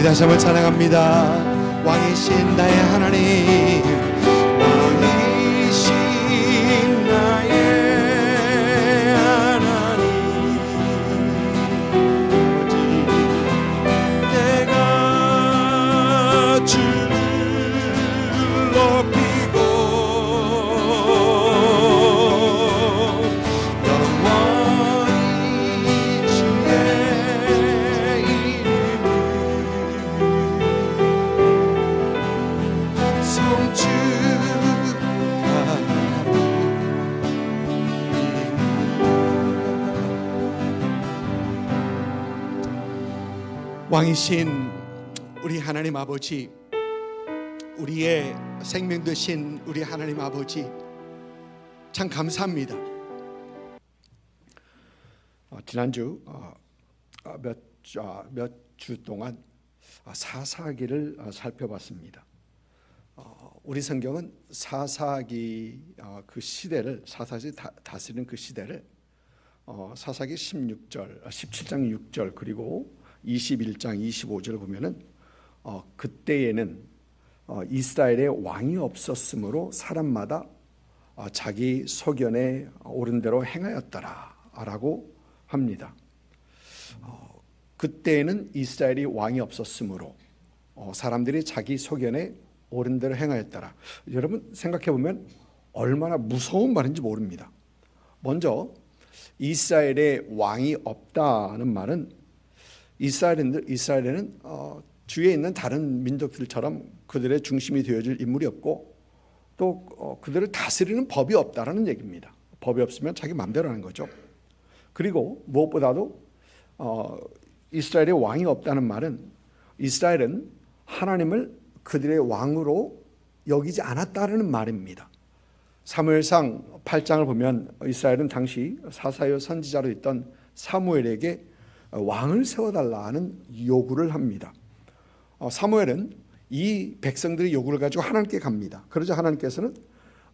다시 한번 찬양합니다. 왕이신 나의 하나님, 왕이신 나의 하나님, 내가 주를 높이고 영원히 주의 왕이신 우리 하나님 아버지, 우리의 생명 되신 우리 하나님 아버지, 참 감사합니다. 지난주 몇 주 동안 사사기를 살펴봤습니다. 우리 성경은 사사기 그 시대를, 사사기 다스리는 그 시대를 사사기 17장 6절 그리고 21장 25절 보면은 그때에는 이스라엘에 왕이 없었으므로 사람마다 자기 소견에 옳은 대로 행하였더라라고 합니다. 그때에는 이스라엘이 왕이 없었으므로 사람들이 자기 소견에 옳은 대로 행하였더라. 여러분 생각해 보면 얼마나 무서운 말인지 모릅니다. 먼저 이스라엘에 왕이 없다는 말은 이스라엘에는 주위에 있는 다른 민족들처럼 그들의 중심이 되어줄 인물이 없고 또 그들을 다스리는 법이 없다라는 얘기입니다. 법이 없으면 자기 마음대로 하는 거죠. 그리고 무엇보다도 이스라엘에 왕이 없다는 말은 이스라엘은 하나님을 그들의 왕으로 여기지 않았다는 말입니다. 사무엘상 8장을 보면 이스라엘은 당시 사사요 선지자로 있던 사무엘에게 왕을 세워달라는 요구를 합니다. 사무엘은 이 백성들의 요구를 가지고 하나님께 갑니다. 그러자 하나님께서는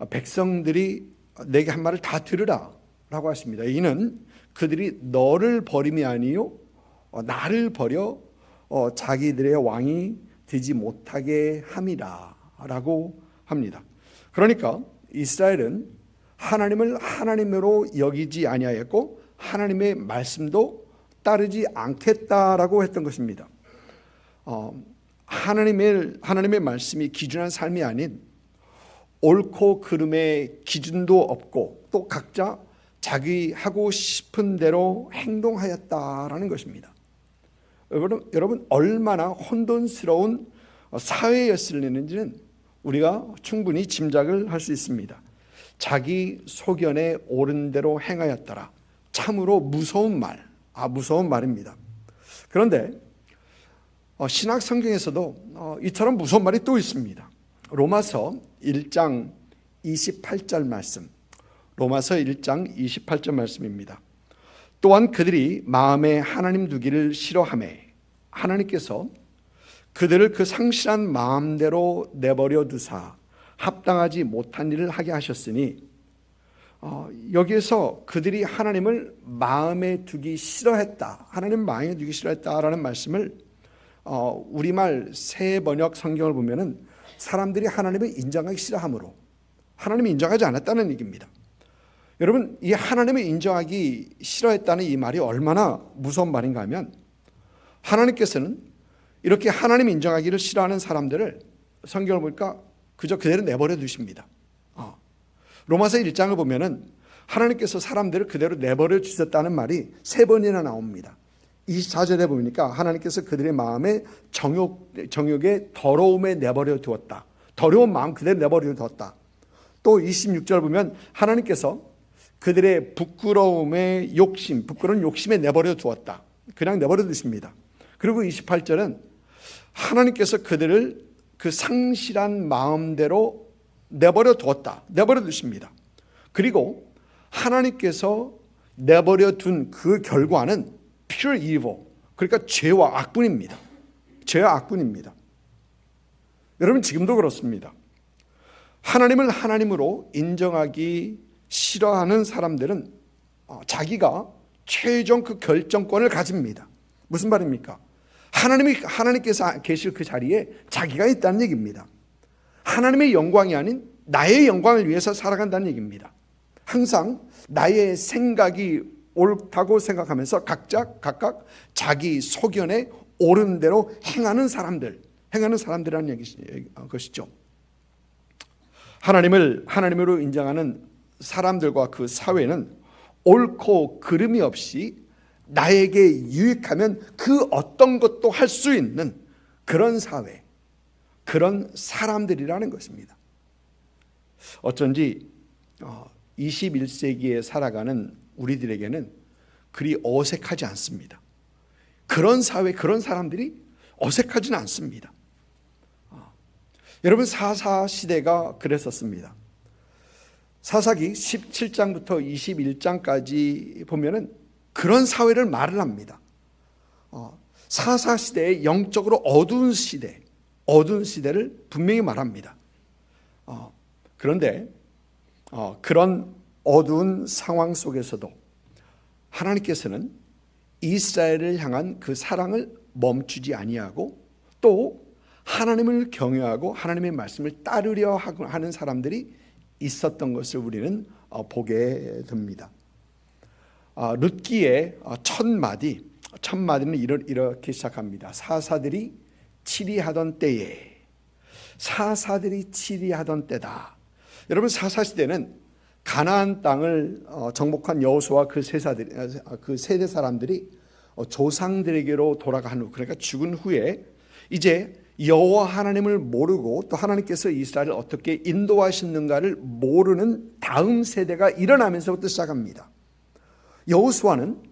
백성들이 내게 한 말을 다 들으라 라고 하십니다. 이는 그들이 너를 버림이 아니요 나를 버려 자기들의 왕이 되지 못하게 함이라 라고 합니다. 그러니까 이스라엘은 하나님을 하나님으로 여기지 아니하였고 하나님의 말씀도 따르지 않겠다라고 했던 것입니다. 하나님의 말씀이 기준한 삶이 아닌 옳고 그름의 기준도 없고 또 각자 자기 하고 싶은 대로 행동하였다라는 것입니다. 여러분 얼마나 혼돈스러운 사회였을는지는 우리가 충분히 짐작을 할 수 있습니다. 자기 소견에 옳은 대로 행하였더라. 참으로 무서운 말입니다. 그런데 신약 성경에서도 이처럼 무서운 말이 또 있습니다. 로마서 1장 28절 말씀. 로마서 1장 28절 말씀입니다. 또한 그들이 마음에 하나님 두기를 싫어하매 하나님께서 그들을 그 상실한 마음대로 내버려 두사 합당하지 못한 일을 하게 하셨으니 여기에서 그들이 하나님을 마음에 두기 싫어했다, 하나님 마음에 두기 싫어했다라는 말씀을 우리말 새 번역 성경을 보면은 사람들이 하나님을 인정하기 싫어함으로 하나님을 인정하지 않았다는 얘기입니다. 여러분, 이 하나님을 인정하기 싫어했다는 이 말이 얼마나 무서운 말인가 하면 하나님께서는 이렇게 하나님 인정하기를 싫어하는 사람들을 성경을 보니까 그저 그대로 내버려 두십니다. 로마서 1장을 보면은 하나님께서 사람들을 그대로 내버려 주셨다는 말이 3번이나 나옵니다. 24절에 보니까 하나님께서 그들의 마음에 정욕의 더러움에 내버려 두었다. 더러운 마음 그대로 내버려 두었다. 또 26절 보면 하나님께서 그들의 부끄러운 욕심에 내버려 두었다. 그냥 내버려 두십니다. 그리고 28절은 하나님께서 그들을 그 상실한 마음대로 내버려 두었다. 내버려 두십니다. 그리고 하나님께서 내버려 둔 그 결과는 pure evil, 그러니까 죄와 악뿐입니다. 죄와 악뿐입니다. 여러분, 지금도 그렇습니다. 하나님을 하나님으로 인정하기 싫어하는 사람들은 자기가 최종 그 결정권을 가집니다. 무슨 말입니까? 하나님께서 계실 그 자리에 자기가 있다는 얘기입니다. 하나님의 영광이 아닌 나의 영광을 위해서 살아간다는 얘기입니다. 항상 나의 생각이 옳다고 생각하면서 각각 자기 소견에 옳은 대로 행하는 사람들이라는 것이죠. 하나님으로 인정하는 사람들과 그 사회는 옳고 그름이 없이 나에게 유익하면 그 어떤 것도 할 수 있는 그런 사회, 그런 사람들이라는 것입니다. 어쩐지 21세기에 살아가는 우리들에게는 그리 어색하지 않습니다. 그런 사회, 그런 사람들이 어색하지는 않습니다. 여러분, 사사 시대가 그랬었습니다. 사사기 17장부터 21장까지 보면은 그런 사회를 말을 합니다. 사사 시대의 영적으로 어두운 시대를 분명히 말합니다. 그런데 그런 어두운 상황 속에서도 하나님께서는 이스라엘을 향한 그 사랑을 멈추지 아니하고 또 하나님을 경외하고 하나님의 말씀을 따르려 하는 사람들이 있었던 것을 우리는 보게 됩니다. 룻기의 첫 마디는 이렇게 시작합니다. 사사들이 치리하던 때다. 여러분, 사사 시대는 가나안 땅을 정복한 여호수아 그 세대 사람들이 조상들에게로 돌아간 후, 그러니까 죽은 후에 이제 여호와 하나님을 모르고 또 하나님께서 이스라엘을 어떻게 인도하시는가를 모르는 다음 세대가 일어나면서부터 시작합니다. 여호수아는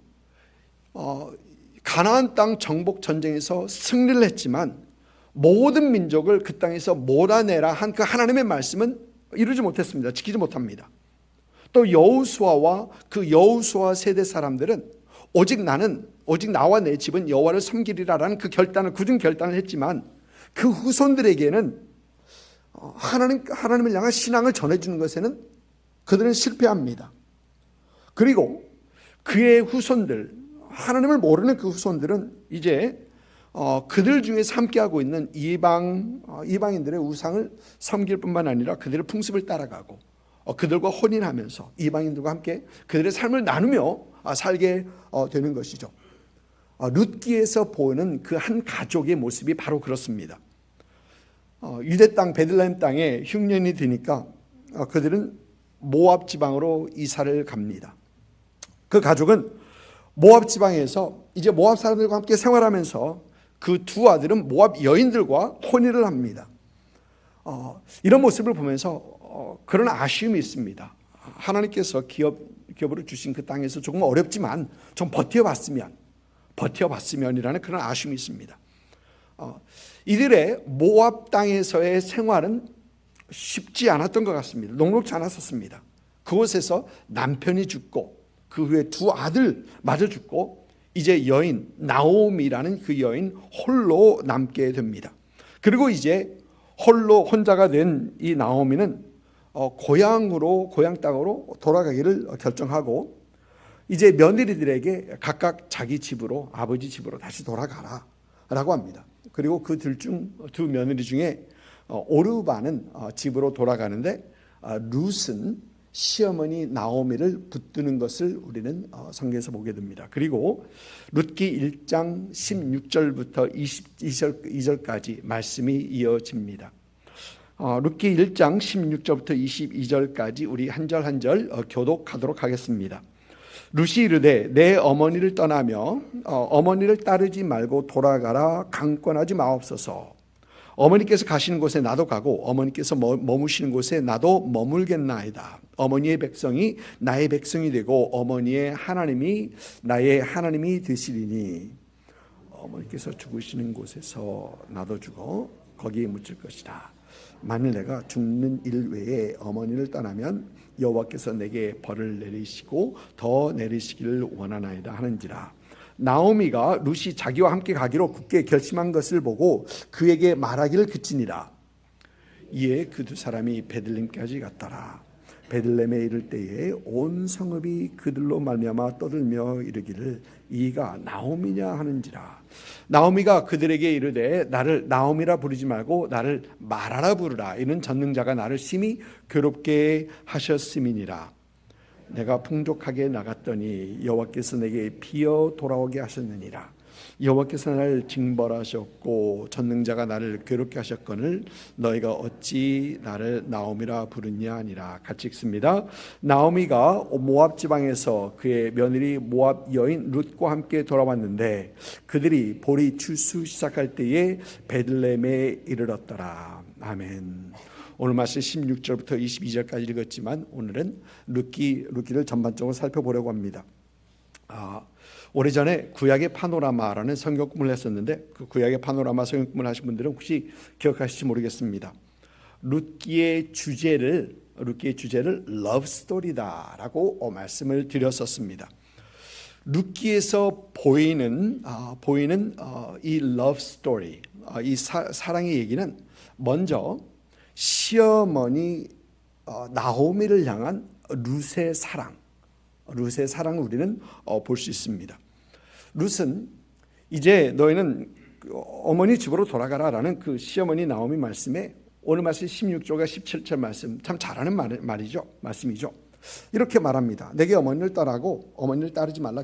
가나안 땅 정복 전쟁에서 승리를 했지만 모든 민족을 그 땅에서 몰아내라 한 그 하나님의 말씀은 이루지 못했습니다. 지키지 못합니다. 또 여호수아와 그 여호수아 세대 사람들은 오직 나와 내 집은 여호와를 섬기리라라는 그 굳은 결단을 했지만 그 후손들에게는 하나님을 향한 신앙을 전해주는 것에는 그들은 실패합니다. 그리고 그의 후손들, 하나님을 모르는 그 후손들은 이제 그들 중에서 함께하고 있는 이방인들의 우상을 섬길 뿐만 아니라 그들의 풍습을 따라가고 그들과 혼인하면서 이방인들과 함께 그들의 삶을 나누며 살게 되는 것이죠. 룻기에서 보는 그 한 가족의 모습이 바로 그렇습니다. 유대 땅 베들레헴 땅에 흉년이 드니까 그들은 모압 지방으로 이사를 갑니다. 그 가족은 모압 지방에서 이제 모압 사람들과 함께 생활하면서 그 두 아들은 모압 여인들과 혼인을 합니다. 이런 모습을 보면서 그런 아쉬움이 있습니다. 하나님께서 기업으로 주신 그 땅에서 조금 어렵지만 좀 버텨봤으면이라는 그런 아쉬움이 있습니다. 이들의 모압 땅에서의 생활은 쉽지 않았던 것 같습니다. 녹록지 않았었습니다. 그곳에서 남편이 죽고 그 후에 두 아들마저 죽고 이제 여인 나오미라는 그 여인 홀로 남게 됩니다. 그리고 이제 혼자가 된 이 나오미는 고향 땅으로 돌아가기를 결정하고 이제 며느리들에게 각각 자기 집으로, 아버지 집으로 다시 돌아가라 라고 합니다. 그리고 그 두 며느리 중에 오르바는 집으로 돌아가는데 룻은 시어머니 나오미를 붙드는 것을 우리는 성경에서 보게 됩니다. 그리고 룻기 1장 16절부터 22절까지 말씀이 이어집니다. 룻기 1장 16절부터 22절까지 우리 한 절 한 절 교독하도록 하겠습니다. 룻이 이르되 내 어머니를 떠나며 어머니를 따르지 말고 돌아가라. 강권하지 마옵소서. 어머니께서 가시는 곳에 나도 가고 어머니께서 머무시는 곳에 나도 머물겠나이다. 어머니의 백성이 나의 백성이 되고 어머니의 하나님이 나의 하나님이 되시리니 어머니께서 죽으시는 곳에서 나도 죽어 거기에 묻힐 것이다. 만일 내가 죽는 일 외에 어머니를 떠나면 여호와께서 내게 벌을 내리시고 더 내리시기를 원하나이다 하는지라. 나오미가 룻이 자기와 함께 가기로 굳게 결심한 것을 보고 그에게 말하기를 그치니라. 이에 그 두 사람이 베들레헴까지 갔더라. 베들레헴에 이를 때에 온 성읍이 그들로 말미암아 떠들며 이르기를 이가 나오미냐 하는지라. 나오미가 그들에게 이르되 나를 나오미라 부르지 말고 나를 마라라 부르라. 이는 전능자가 나를 심히 괴롭게 하셨음이니라. 내가 풍족하게 나갔더니 여호와께서 내게 비어 돌아오게 하셨느니라. 여호와께서 나를 징벌하셨고 전능자가 나를 괴롭게 하셨거늘 너희가 어찌 나를 나오미라 부르냐 하니라. 같이 읽습니다. 나오미가 모압 지방에서 그의 며느리 모압 여인 룻과 함께 돌아왔는데 그들이 볼이 출수 시작할 때에 베들레헴에 이르렀더라. 아멘. 오늘 말씀 16절부터 22절까지 읽었지만 오늘은 룻기를 전반적으로 살펴보려고 합니다. 오래전에 구약의 파노라마라는 성경꿈을 했었는데 그 구약의 파노라마 성경꿈을 하신 분들은 혹시 기억하실지 모르겠습니다. 룻기의 주제를 러브 스토리다라고 말씀을 드렸었습니다. 룻기에서 보이는 이 러브 스토리, 이 사랑의 얘기는 먼저 시어머니 나오미를 향한 룻의 사랑을 우리는 볼 수 있습니다. 룻은 이제 너희는 어머니 집으로 돌아가라라는 그 시어머니 나오미 말씀에 오늘 말씀 16절과 17절 말씀 참 잘하는 말씀이죠. 이렇게 말합니다. 내게 어머니를 따르고 어머니를 따르지 말라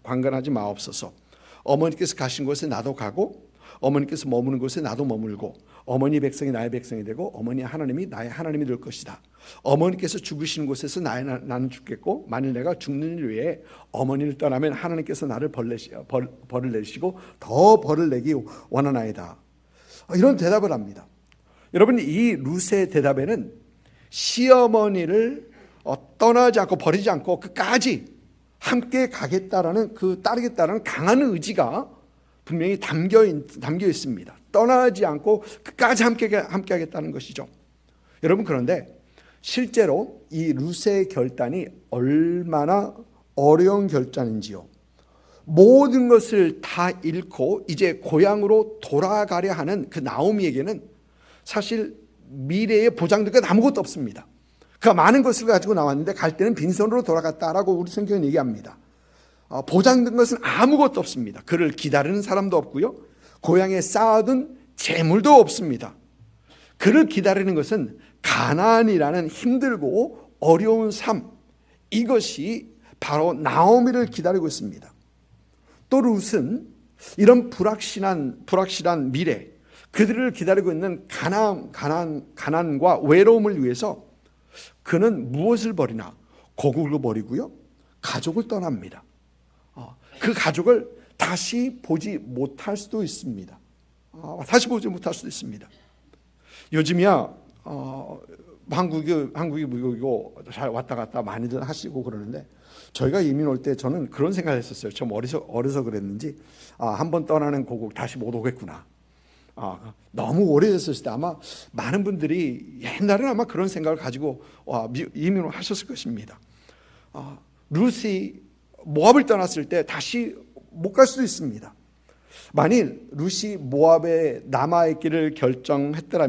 관건하지 마옵소서. 어머니께서 가신 곳에 나도 가고 어머니께서 머무는 곳에 나도 머물고 어머니 백성이 나의 백성이 되고 어머니 하나님이 나의 하나님이 될 것이다. 어머니께서 죽으시는 곳에서 나는 죽겠고 만일 내가 죽는 일 외에 어머니를 떠나면 하나님께서 나를 벌을 내시고 더 벌을 내기 원하나이다. 이런 대답을 합니다. 여러분, 이 룻의 대답에는 시어머니를 떠나지 않고 버리지 않고 끝까지 함께 가겠다라는 따르겠다라는 강한 의지가 분명히 담겨 있습니다. 떠나지 않고 끝까지 함께 하겠다는 것이죠. 여러분, 그런데 실제로 이 룻의 결단이 얼마나 어려운 결단인지요. 모든 것을 다 잃고 이제 고향으로 돌아가려 하는 그 나오미에게는 사실 미래의 보장된 건 아무것도 없습니다. 그가 많은 것을 가지고 나왔는데 갈 때는 빈손으로 돌아갔다라고 우리 성경은 얘기합니다. 보장된 것은 아무것도 없습니다. 그를 기다리는 사람도 없고요. 고향에 쌓아둔 재물도 없습니다. 그를 기다리는 것은 가나안이라는 힘들고 어려운 삶, 이것이 바로 나오미를 기다리고 있습니다. 또 룻은 이런 불확실한 미래, 그들을 기다리고 있는 가난과 외로움을 위해서 그는 무엇을 버리나? 고국을 버리고요, 가족을 떠납니다. 그 가족을 다시 보지 못할 수도 있습니다. 요즘이야 한국이 미국이고 잘 왔다 갔다 많이들 하시고 그러는데 저희가 이민 올 때 저는 그런 생각을 했었어요. 좀 어려서 그랬는지 한번 떠나는 고국 다시 못 오겠구나. 너무 오래됐을 때 아마 많은 분들이 옛날에는 아마 그런 생각을 가지고 이민을 하셨을 것입니다. 룻이 모압을 떠났을 때 다시 못 갈 수도 있습니다. 만일 룻이 모압에 남아있기를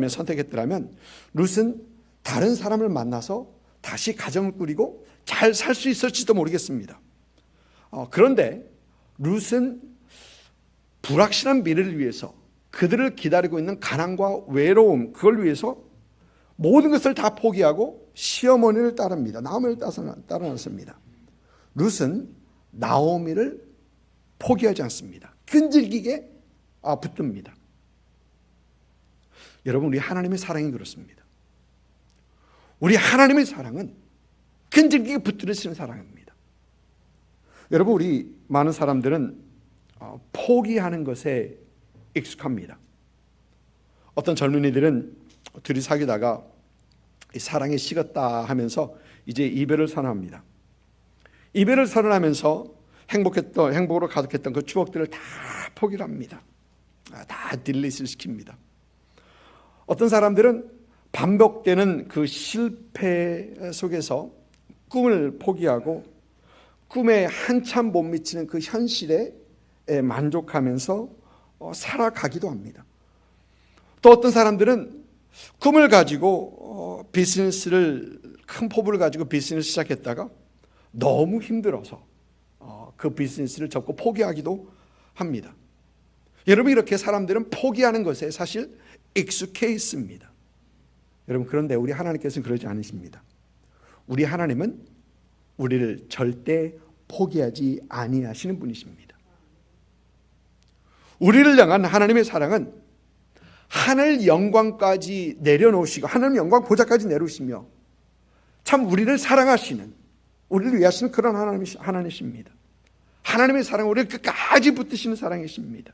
선택했더라면 룻은 다른 사람을 만나서 다시 가정을 꾸리고 잘 살 수 있을지도 모르겠습니다. 그런데 룻은 불확실한 미래를 위해서 그들을 기다리고 있는 가난과 외로움, 그걸 위해서 모든 것을 다 포기하고 시어머니를 따릅니다. 나오미를 따라놨습니다. 룻은 나오미를 포기하지 않습니다. 끈질기게 붙듭니다. 여러분, 우리 하나님의 사랑이 그렇습니다. 우리 하나님의 사랑은 끈질기게 붙들으시는 사랑입니다. 여러분, 우리 많은 사람들은 포기하는 것에 익숙합니다. 어떤 젊은이들은 둘이 사귀다가 사랑이 식었다 하면서 이제 이별을 선언합니다. 이별을 선언하면서 행복으로 가득했던 그 추억들을 다 포기를 합니다. 다 딜리트를 시킵니다. 어떤 사람들은 반복되는 그 실패 속에서 꿈을 포기하고 꿈에 한참 못 미치는 그 현실에 만족하면서 살아가기도 합니다. 또 어떤 사람들은 꿈을 가지고 비즈니스를 큰 포부를 가지고 비즈니스 시작했다가 너무 힘들어서 그 비즈니스를 접고 포기하기도 합니다. 여러분, 이렇게 사람들은 포기하는 것에 사실 익숙해 있습니다. 여러분, 그런데 우리 하나님께서는 그러지 않으십니다. 우리 하나님은 우리를 절대 포기하지 아니하시는 분이십니다. 우리를 향한 하나님의 사랑은 하늘 영광까지 내려놓으시고 하나님 영광 보좌까지 내려오시며 참 우리를 사랑하시는, 우리를 위하시는 그런 하나님이십니다. 하나님의 사랑은 우리를 끝까지 붙드시는 사랑이십니다.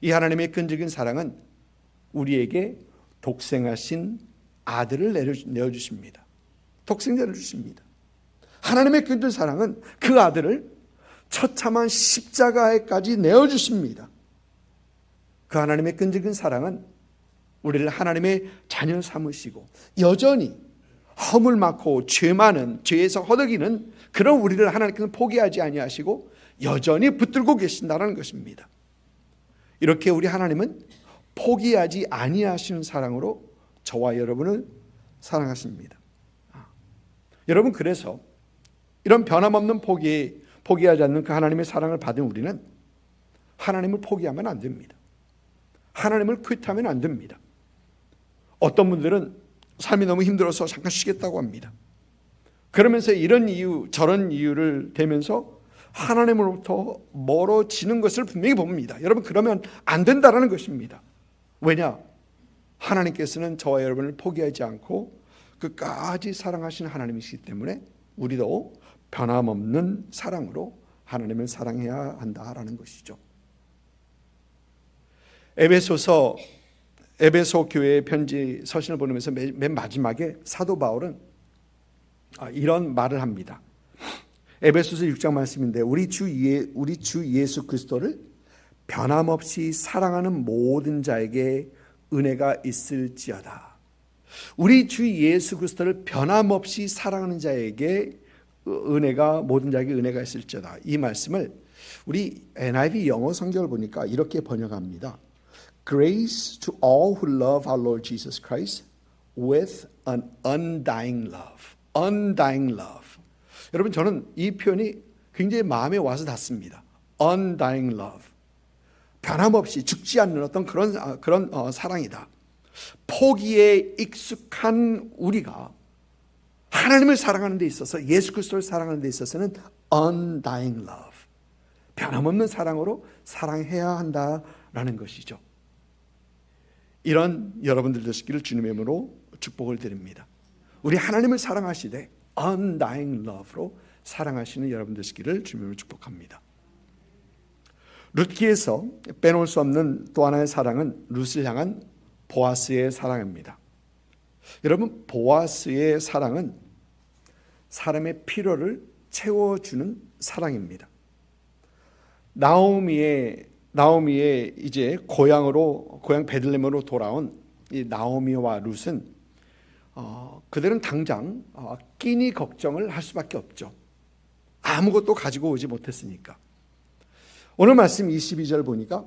이 하나님의 끈질긴 사랑은 우리에게 독생하신 아들을 내어주십니다. 독생자를 주십니다. 하나님의 끈질긴 사랑은 그 아들을 처참한 십자가에까지 내어주십니다. 그 하나님의 끈질긴 사랑은 우리를 하나님의 자녀 삼으시고 여전히 허물 많고 죄 많은, 죄에서 허덕이는 그런 우리를 하나님께서 포기하지 아니하시고 여전히 붙들고 계신다는 것입니다. 이렇게 우리 하나님은 포기하지 아니하시는 사랑으로 저와 여러분을 사랑하십니다. 여러분, 그래서 이런 변함없는 포기하지 않는 그 하나님의 사랑을 받은 우리는 하나님을 포기하면 안 됩니다. 하나님을 퀴트하면 안 됩니다. 어떤 분들은 삶이 너무 힘들어서 잠깐 쉬겠다고 합니다. 그러면서 이런 이유 저런 이유를 대면서 하나님으로부터 멀어지는 것을 분명히 봅니다. 여러분, 그러면 안 된다라는 것입니다. 왜냐? 하나님께서는 저와 여러분을 포기하지 않고 끝까지 사랑하시는 하나님이시기 때문에 우리도 변함없는 사랑으로 하나님을 사랑해야 한다라는 것이죠. 에베소 교회의 편지 서신을 보내면서 맨 마지막에 사도 바울은 이런 말을 합니다. 에베소서 6장 말씀인데 우리 주 예수 그리스도를 변함없이 사랑하는 모든 자에게 은혜가 있을지어다. 우리 주 예수 그리스도를 변함없이 사랑하는 자에게 모든 자에게 은혜가 있을지어다. 이 말씀을 우리 NIV 영어 성경을 보니까 이렇게 번역합니다. Grace to all who love our Lord Jesus Christ with an undying love. Undying love. 여러분, 저는 이 표현이 굉장히 마음에 와서 닿습니다. Undying love. 변함없이 죽지 않는 어떤 그런 사랑이다. 포기에 익숙한 우리가 하나님을 사랑하는 데 있어서, 예수 그리스도를 사랑하는 데 있어서는 undying love. 변함없는 사랑으로 사랑해야 한다라는 것이죠. 이런 여러분들 되시기를 주님의 이름으로 축복을 드립니다. 우리 하나님을 사랑하시되 undying love로 사랑하시는 여러분 되시기를 주님으로 축복합니다. 룻기에서 빼놓을 수 없는 또 하나의 사랑은 룻을 향한 보아스의 사랑입니다. 여러분, 보아스의 사랑은 사람의 필요를 채워주는 사랑입니다. 나오미의 이제 고향 베들레헴으로 돌아온 이 나오미와 룻은 그들은 당장 끼니 걱정을 할 수밖에 없죠. 아무것도 가지고 오지 못했으니까. 오늘 말씀 22절 보니까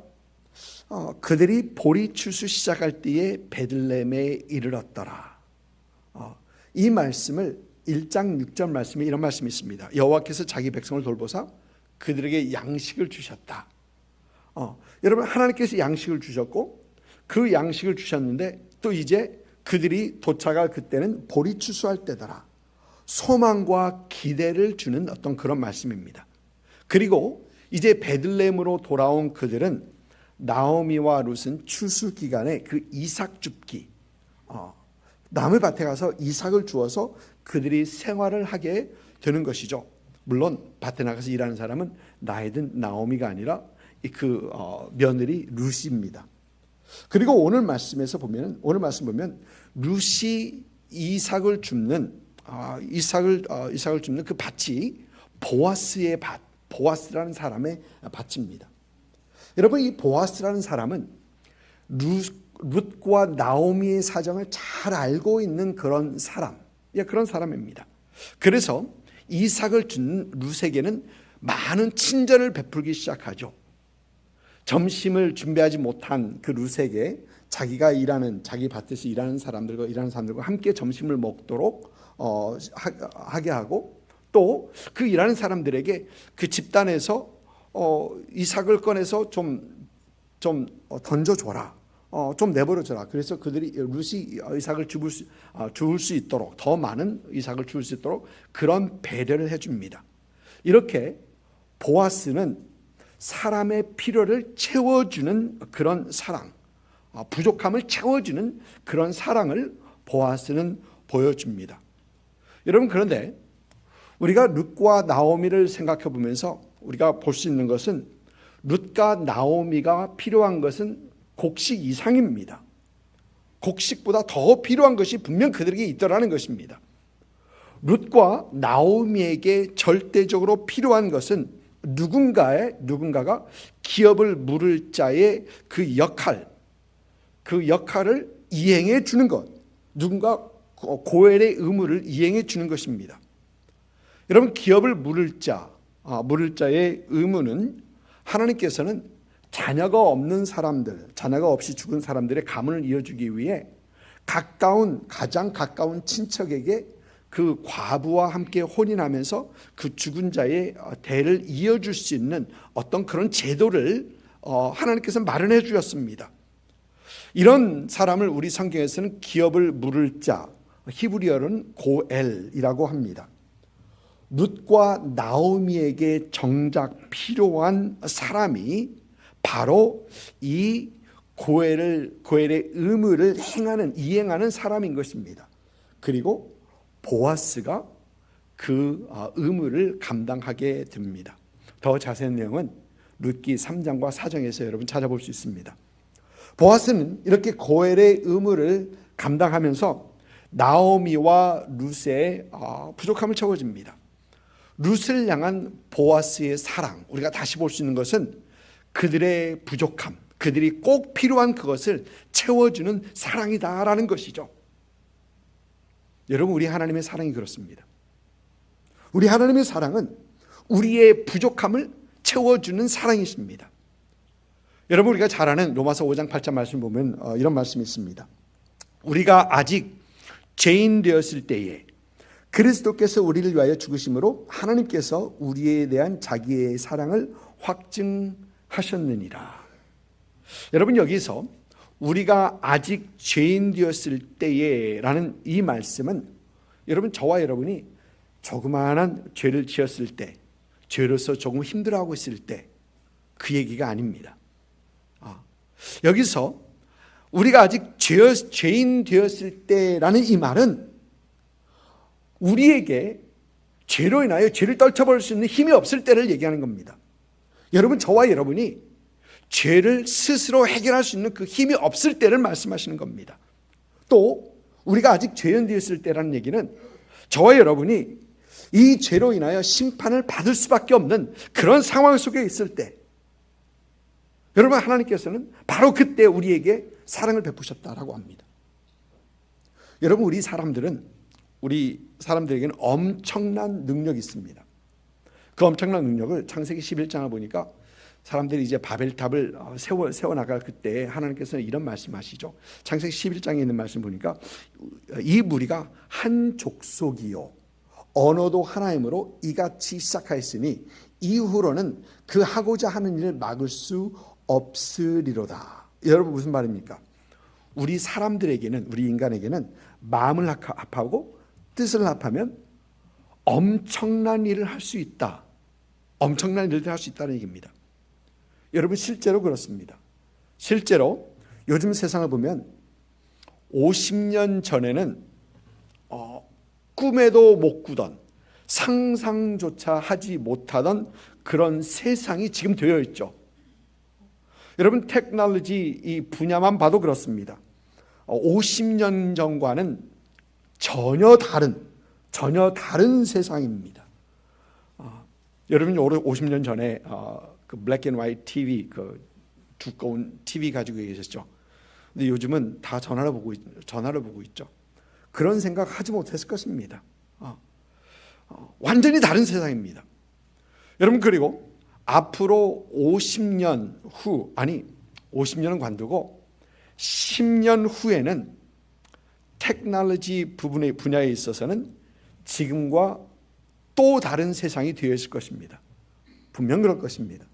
그들이 보리 추수 시작할 때에 베들레헴에 이르렀더라. 이 말씀을 1장 6절 말씀에 이런 말씀이 있습니다. 여호와께서 자기 백성을 돌보사 그들에게 양식을 주셨다. 여러분, 하나님께서 양식을 주셨고 그 양식을 주셨는데 또 이제 그들이 도착할 그때는 보리 추수할 때더라. 소망과 기대를 주는 어떤 그런 말씀입니다. 그리고 이제 베들레헴으로 돌아온 그들은 나오미와 룻은 추수 기간에 그 이삭 줍기, 나무 밭에 가서 이삭을 주어서 그들이 생활을 하게 되는 것이죠. 물론 밭에 나가서 일하는 사람은 나이든 나오미가 아니라 그 며느리 룻입니다. 그리고 오늘 말씀 보면 룻이 이삭을 줍는 그 밭이 보아스의 밭, 보아스라는 사람의 밭입니다. 여러분, 이 보아스라는 사람은 룻과 나오미의 사정을 잘 알고 있는 그런 사람입니다. 그래서 이삭을 준 룻에게는 많은 친절을 베풀기 시작하죠. 점심을 준비하지 못한 그 룻에게 자기가 일하는 자기 밭에서 일하는 사람들과 함께 점심을 먹도록 하게 하고 또 그 일하는 사람들에게 그 집단에서 이삭을 꺼내서 좀 던져줘라. 좀 내버려줘라. 그래서 그들이 룻이 이삭을 주울 수 있도록 더 많은 이삭을 주울 수 있도록 그런 배려를 해줍니다. 이렇게 보아스는 사람의 필요를 채워주는 그런 사랑, 부족함을 채워주는 그런 사랑을 보아스는 보여줍니다. 여러분, 그런데 우리가 룻과 나오미를 생각해 보면서 우리가 볼 수 있는 것은 룻과 나오미가 필요한 것은 곡식 이상입니다. 곡식보다 더 필요한 것이 분명 그들에게 있더라는 것입니다. 룻과 나오미에게 절대적으로 필요한 것은 누군가가 기업을 물을 자의 그 역할을 이행해 주는 것, 누군가 고엘의 의무를 이행해 주는 것입니다. 여러분, 기업을 물을 자의 의무는 하나님께서는 자녀가 없는 사람들, 자녀가 없이 죽은 사람들의 가문을 이어주기 위해 가장 가까운 친척에게 그 과부와 함께 혼인하면서 그 죽은 자의 대를 이어줄 수 있는 어떤 그런 제도를 하나님께서 마련해 주셨습니다. 이런 사람을 우리 성경에서는 기업을 물을 자, 히브리어로는 고엘이라고 합니다. 룻과 나오미에게 정작 필요한 사람이 바로 이 고엘의 의무를 이행하는 사람인 것입니다. 그리고 보아스가 그 의무를 감당하게 됩니다. 더 자세한 내용은 룻기 3장과 4장에서 여러분 찾아볼 수 있습니다. 보아스는 이렇게 고엘의 의무를 감당하면서 나오미와 룻의 부족함을 채워줍니다. 룻을 향한 보아스의 사랑, 우리가 다시 볼 수 있는 것은 그들의 부족함, 그들이 꼭 필요한 그것을 채워주는 사랑이다라는 것이죠. 여러분, 우리 하나님의 사랑이 그렇습니다. 우리 하나님의 사랑은 우리의 부족함을 채워주는 사랑이십니다. 여러분, 우리가 잘 아는 로마서 5장 8절 말씀 보면 이런 말씀이 있습니다. 우리가 아직 죄인 되었을 때에 그리스도께서 우리를 위하여 죽으심으로 하나님께서 우리에 대한 자기의 사랑을 확증하셨느니라. 여러분, 여기서 우리가 아직 죄인 되었을 때에 라는 이 말씀은 여러분, 저와 여러분이 조그마한 죄를 지었을 때, 죄로서 조금 힘들어하고 있을 때 그 얘기가 아닙니다. 여기서 우리가 아직 죄인 되었을 때라는 이 말은 우리에게 죄로 인하여 죄를 떨쳐버릴 수 있는 힘이 없을 때를 얘기하는 겁니다. 여러분, 저와 여러분이 죄를 스스로 해결할 수 있는 그 힘이 없을 때를 말씀하시는 겁니다. 또 우리가 아직 죄인 되었을 때라는 얘기는 저와 여러분이 이 죄로 인하여 심판을 받을 수밖에 없는 그런 상황 속에 있을 때, 여러분, 하나님께서는 바로 그때 우리에게 사랑을 베푸셨다라고 합니다. 여러분, 우리 사람들에게는 엄청난 능력이 있습니다. 그 엄청난 능력을 창세기 11장을 보니까 사람들이 이제 바벨탑을 세워나갈 그때 하나님께서는 이런 말씀하시죠. 창세기 11장에 있는 말씀 보니까 이 무리가 한 족속이요 언어도 하나이므로 이같이 시작하였으니 이후로는 그 하고자 하는 일을 막을 수 없으리로다. 여러분, 무슨 말입니까? 우리 사람들에게는, 우리 인간에게는 마음을 합하고 뜻을 합하면 엄청난 일을 할 수 있다. 엄청난 일을 할 수 있다는 얘기입니다. 여러분, 실제로 그렇습니다. 실제로 요즘 세상을 보면 50년 전에는 꿈에도 못 꾸던, 상상조차 하지 못하던 그런 세상이 지금 되어 있죠. 여러분, 테크놀로지 이 분야만 봐도 그렇습니다. 50년 전과는 전혀 다른 세상입니다. 여러분, 50년 전에 그 블랙 앤 화이트 TV, 그 두꺼운 TV 가지고 계셨죠. 근데 요즘은 다 전화를 보고 있죠. 그런 생각 하지 못했을 것입니다. 완전히 다른 세상입니다. 여러분, 그리고 앞으로 50년 후, 아니 50년은 관두고 10년 후에는 테크놀로지 분야에 있어서는 지금과 또 다른 세상이 되어 있을 것입니다. 분명 그럴 것입니다.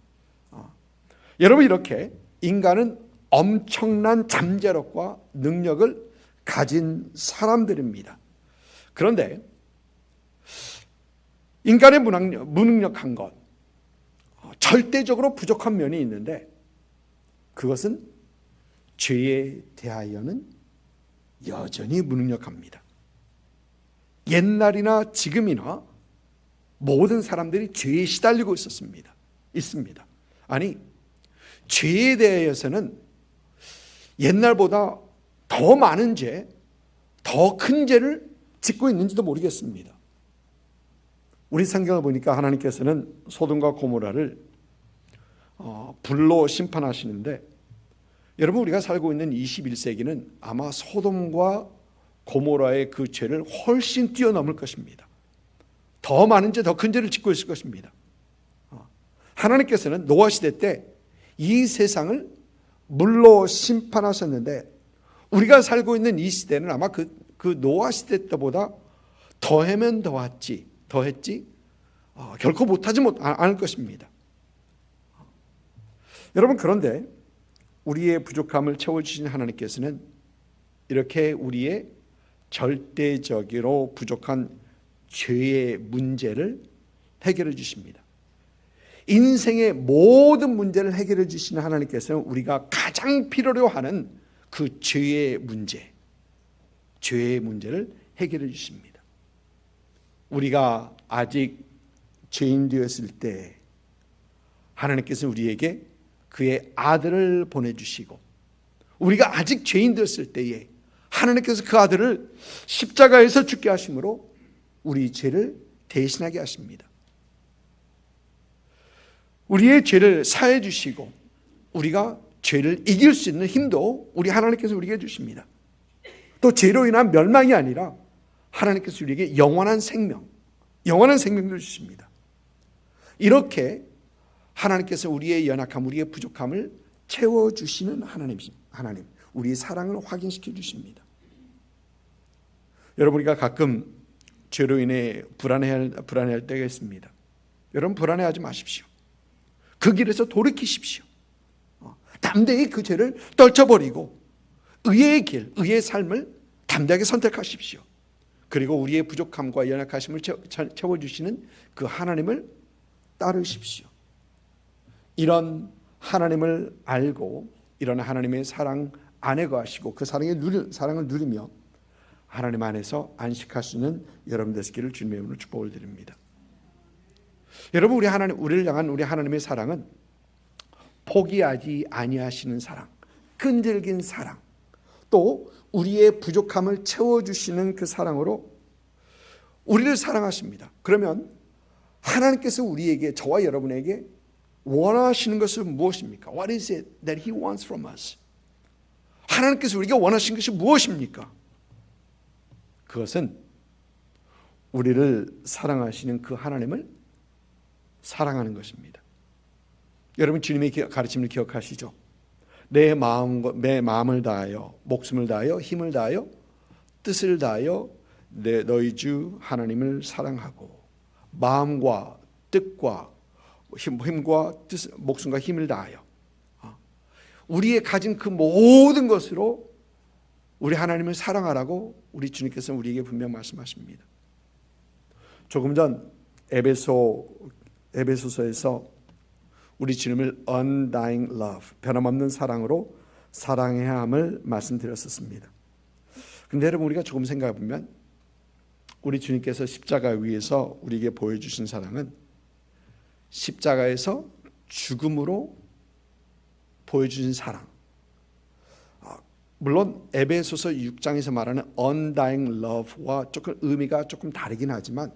여러분, 이렇게 인간은 엄청난 잠재력과 능력을 가진 사람들입니다. 그런데 인간의 무능력한 것, 절대적으로 부족한 면이 있는데 그것은 죄에 대하여는 여전히 무능력합니다. 옛날이나 지금이나 모든 사람들이 죄에 시달리고 있습니다. 아니, 죄에 대해서는 옛날보다 더 많은 죄, 더 큰 죄를 짓고 있는지도 모르겠습니다. 우리 성경을 보니까 하나님께서는 소돔과 고모라를 불로 심판하시는데, 여러분, 우리가 살고 있는 21세기는 아마 소돔과 고모라의 그 죄를 훨씬 뛰어넘을 것입니다. 더 많은 죄, 더 큰 죄를 짓고 있을 것입니다. 하나님께서는 노아 시대 때 이 세상을 물로 심판하셨는데, 우리가 살고 있는 이 시대는 아마 그 노아 시대 때보다 더하면 더했지 결코 못하지 않을 것입니다. 여러분, 그런데 우리의 부족함을 채워주신 하나님께서는 이렇게 우리의 절대적으로 부족한 죄의 문제를 해결해 주십니다. 인생의 모든 문제를 해결해 주시는 하나님께서는 우리가 가장 필요로 하는 그 죄의 문제를 해결해 주십니다. 우리가 아직 죄인 되었을 때 하나님께서 우리에게 그의 아들을 보내주시고, 우리가 아직 죄인 되었을 때에 하나님께서 그 아들을 십자가에서 죽게 하심으로 우리 죄를 대신하게 하십니다. 우리의 죄를 사해 주시고 우리가 죄를 이길 수 있는 힘도 우리 하나님께서 우리에게 주십니다. 또 죄로 인한 멸망이 아니라 하나님께서 우리에게 영원한 생명도 주십니다. 이렇게 하나님께서 우리의 연약함, 우리의 부족함을 채워주시는 하나님, 우리의 사랑을 확인시켜 주십니다. 여러분, 우리가 가끔 죄로 인해 불안해할 때가 있습니다. 여러분, 불안해하지 마십시오. 그 길에서 돌이키십시오. 담대히 그 죄를 떨쳐버리고 의의 길, 의의 삶을 담대하게 선택하십시오. 그리고 우리의 부족함과 연약하심을 채워주시는 그 하나님을 따르십시오. 이런 하나님을 알고 이런 하나님의 사랑 안에 거하시고 그 사랑을 누리며 하나님 안에서 안식할 수 있는 여러분 되시기를 주님의 이름으로 축복을 드립니다. 여러분, 우리를 향한 우리 하나님의 사랑은 포기하지 아니하시는 사랑, 끈질긴 사랑, 또 우리의 부족함을 채워주시는 그 사랑으로 우리를 사랑하십니다. 그러면 하나님께서 우리에게, 저와 여러분에게 원하시는 것은 무엇입니까? What is it that He wants from us? 하나님께서 우리가 원하시는 것이 무엇입니까? 그것은 우리를 사랑하시는 그 하나님을 사랑하는 것입니다. 여러분, 주님의 가르침을 기억하시죠? 내 마음을 다하여, 목숨을 다하여, 힘을 다하여, 뜻을 다하여 너희 주 하나님을 사랑하고 마음과 뜻과 힘과 뜻, 목숨과 힘을 다하여 우리의 가진 그 모든 것으로 우리 하나님을 사랑하라고 우리 주님께서 우리에게 분명 말씀하십니다. 조금 전 에베소서에서 우리 주님을 undying love, 변함없는 사랑으로 사랑해야 함을 말씀드렸었습니다. 근데 여러분, 우리가 조금 생각해 보면 우리 주님께서 십자가 위에서 우리에게 보여주신 사랑은 십자가에서 죽음으로 보여주신 사랑, 물론 에베소서 6장에서 말하는 undying love와 조금 의미가 조금 다르긴 하지만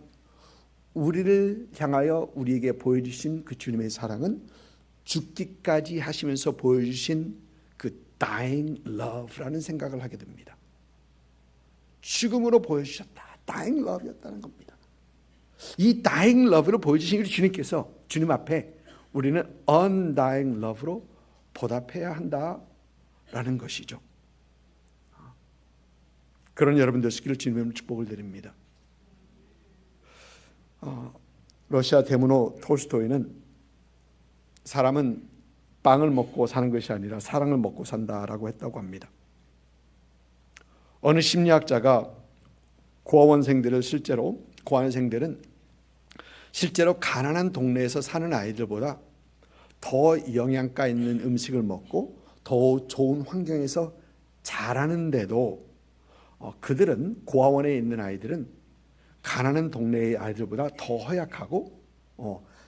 우리를 향하여 우리에게 보여주신 그 주님의 사랑은 죽기까지 하시면서 보여주신 그 dying love라는 생각을 하게 됩니다. 죽음으로 보여주셨다, dying love였다는 겁니다. 이 dying love를 보여주신 우리 주님께서 주님 앞에 우리는 undying love로 보답해야 한다라는 것이죠. 그런 여러분 되시기를 주님의 축복을 드립니다. 러시아 대문호 톨스토이는 사람은 빵을 먹고 사는 것이 아니라 사랑을 먹고 산다라고 했다고 합니다. 어느 심리학자가 고아원생들은 실제로 가난한 동네에서 사는 아이들보다 더 영양가 있는 음식을 먹고 더 좋은 환경에서 자라는데도 그들은 고아원에 있는 아이들은 가난한 동네의 아이들보다 더 허약하고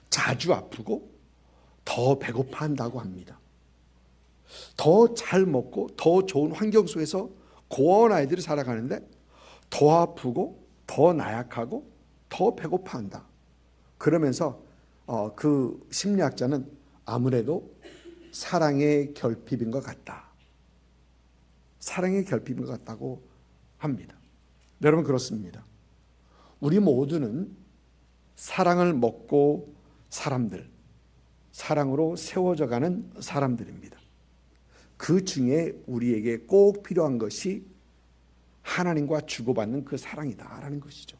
자주 아프고 더 배고파한다고 합니다. 더 잘 먹고 더 좋은 환경 속에서 고아원 아이들이 살아가는데 더 아프고 더 나약하고 더 배고파한다. 그러면서 그 심리학자는 아무래도 사랑의 결핍인 것 같다. 사랑의 결핍인 것 같다고 합니다. 여러분 그렇습니다. 우리 모두는 사랑을 먹고 사랑으로 세워져가는 사람들입니다. 그 중에 우리에게 꼭 필요한 것이 하나님과 주고받는 그 사랑이다라는 것이죠.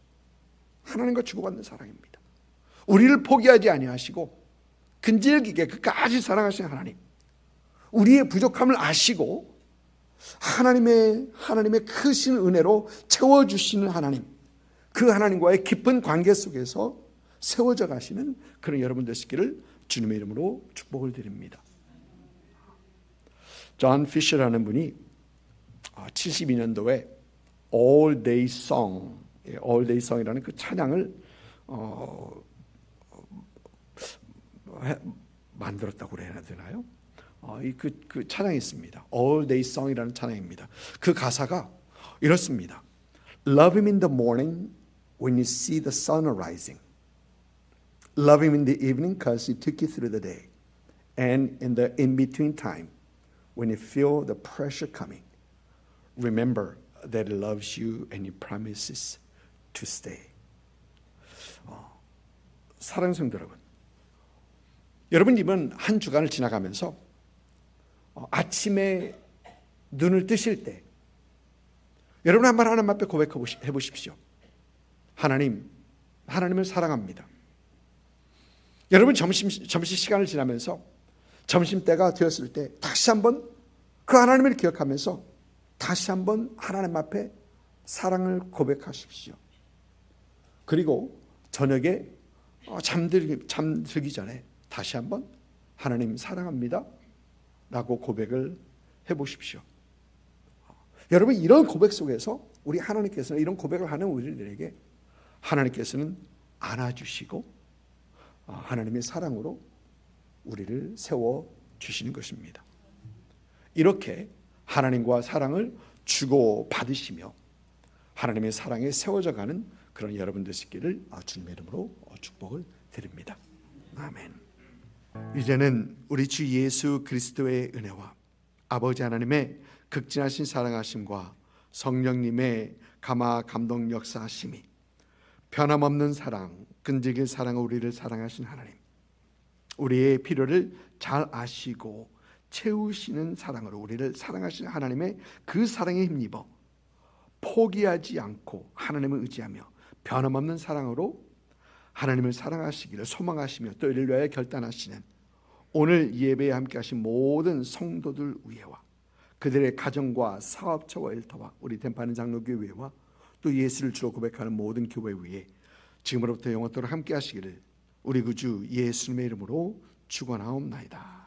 하나님과 주고받는 사랑입니다. 우리를 포기하지 아니하시고 근질기게 끝까지 사랑하시는 하나님, 우리의 부족함을 아시고 하나님의 크신 은혜로 채워주시는 하나님, 그 하나님과의 깊은 관계 속에서 세워져 가시는 그런 여러분 되시기를 주님의 이름으로 축복을 드립니다. 존 피셔라는 분이 72년도에 All Day Song이라는 그 찬양을 만들었다고 해야 되나요? 그 찬양이 있습니다. All Day Song이라는 찬양입니다. 그 가사가 이렇습니다. Love him in the morning when you see the sun arising. Love him in the evening because he took you through the day. And in the in-between time, when you feel the pressure coming, remember that he loves you and he promises to stay. 사랑하는 성도 여러분, 여러분 이번 한 주간을 지나가면서 아침에 눈을 뜨실 때 여러분 한번 하나님 앞에 고백해 보십시오. 하나님을 사랑합니다. 여러분 점심 시간을 지나면서 점심 때가 되었을 때 다시 한번 그 하나님을 기억하면서 다시 한번 하나님 앞에 사랑을 고백하십시오. 그리고 저녁에 잠들기 전에 다시 한번 하나님 사랑합니다 라고 고백을 해보십시오. 여러분 이런 고백 속에서 우리 하나님께서는 이런 고백을 하는 우리들에게 하나님께서는 안아주시고 하나님의 사랑으로 우리를 세워주시는 것입니다. 이렇게 하나님과 사랑을 주고받으시며 하나님의 사랑에 세워져가는 그런 여러분 되시기를 주님의 이름으로 축복을 드립니다. 아멘. 이제는 우리 주 예수 그리스도의 은혜와 아버지 하나님의 극진하신 사랑하심과 성령님의 감화 감동 역사하심이 변함없는 사랑, 끈질긴 사랑으로 우리를 사랑하신 하나님, 우리의 필요를 잘 아시고 채우시는 사랑으로 우리를 사랑하시는 하나님의 그 사랑에 힘입어 포기하지 않고 하나님을 의지하며 변함없는 사랑으로 하나님을 사랑하시기를 소망하시며 또 이를 위하여 결단하시는 오늘 예배에 함께 하신 모든 성도들 위에와 그들의 가정과 사업처와 일터와 우리 덴파는 장로교회와 또 예수를 주로 고백하는 모든 교회 위에 지금으로부터 영원토록 함께 하시기를 우리 구주 예수님의 이름으로 축원하옵나이다.